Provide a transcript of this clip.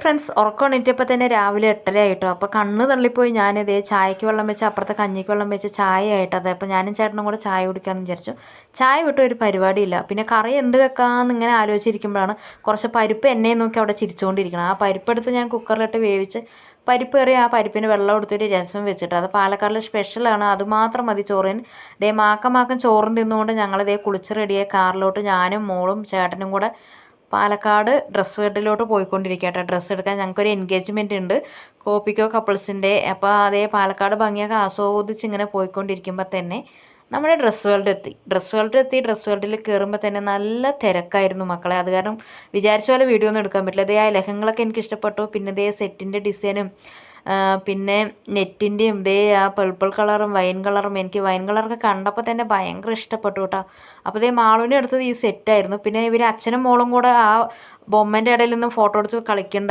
Friends ഉറക്കം എണീറ്റപ്പോൾ തന്നെ രാവിലെ 8:30 ആയിട്ടോ. അപ്പോൾ കണ്ണ് തള്ളിപ്പോയി. ഞാനിതേ ചായക്ക് വെള്ളം വെച്ച് അപ്പുറത്തെ കഞ്ഞിക്ക് വെള്ളം വെച്ച് ചായ ആയിട്ട് അതെ. അപ്പോൾ ഞാനും ചേട്ടനും കൂടെ ചായ കുടിക്കാമെന്ന് വിചാരിച്ചു. ചായ വിട്ട ഒരു പരിപാടിയില്ല. പിന്നെ കറി എന്ത് വെക്കാമെന്ന് ഇങ്ങനെ ആലോചിച്ചിരിക്കുമ്പോഴാണ് കുറച്ച് പരിപ്പ് എന്നെ നോക്കി അവിടെ ചിരിച്ചുകൊണ്ടിരിക്കണം. ആ പരിപ്പെടുത്ത് ഞാൻ കുക്കറിലിട്ട് വേവിച്ച് പരിപ്പ് കയറി ആ പരിപ്പിന് വെള്ളം എടുത്തിട്ട് രസം വെച്ചിട്ട് അത് പാലക്കാടിലെ സ്പെഷ്യലാണ്. അതുമാത്രം മതി ചോറിന്. ദേ മാക്കം ചോറും തിന്നുകൊണ്ട് ഞങ്ങളിതേ കുളിച്ച് റെഡിയായി കാറിലോട്ട് ഞാനും മോളും ചേട്ടനും കൂടെ പാലക്കാട് ഡ്രസ്സ് വേൾഡിലോട്ട് പോയിക്കൊണ്ടിരിക്കട്ടെ. ഡ്രസ്സ് എടുക്കാൻ ഞങ്ങൾക്കൊരു എൻഗേജ്മെൻറ്റ് ഉണ്ട്, കോപ്പിക്കോ കപ്പിൾസിൻ്റെ. അപ്പോൾ അതേ പാലക്കാട് ഭംഗിയൊക്കെ ആസ്വദിച്ച് ഇങ്ങനെ പോയിക്കൊണ്ടിരിക്കുമ്പോൾ തന്നെ നമ്മുടെ ഡ്രസ്സ് ഡ്രസ്സ് വേൾഡിൽ കയറുമ്പോൾ തന്നെ നല്ല തിരക്കായിരുന്നു മക്കളെ. അത് കാരണം വിചാരിച്ച പോലെ വീഡിയോ ഒന്നും എടുക്കാൻ പറ്റില്ല. അതേ ആ ലഹങ്ങളൊക്കെ എനിക്ക് ഇഷ്ടപ്പെട്ടു. പിന്നെ ഇതേ സെറ്റിൻ്റെ ഡിസൈനും പിന്നെ നെറ്റിൻ്റെയും ഇതേ ആ പർപ്പിൾ കളറും വൈൻ കളറും എനിക്ക് വൈൻ കളറൊക്കെ കണ്ടപ്പോൾ തന്നെ ഭയങ്കര ഇഷ്ടപ്പെട്ടു കേട്ടോ. അപ്പോൾ ഇതേ മാളുവിനെ എടുത്തത് ഈ സെറ്റായിരുന്നു. പിന്നെ ഇവർ അച്ഛനും മോളും കൂടെ ആ ബൊമ്മൻ്റെ ഇടയിൽ നിന്ന് ഫോട്ടോ എടുത്ത് കളിക്കണ്ട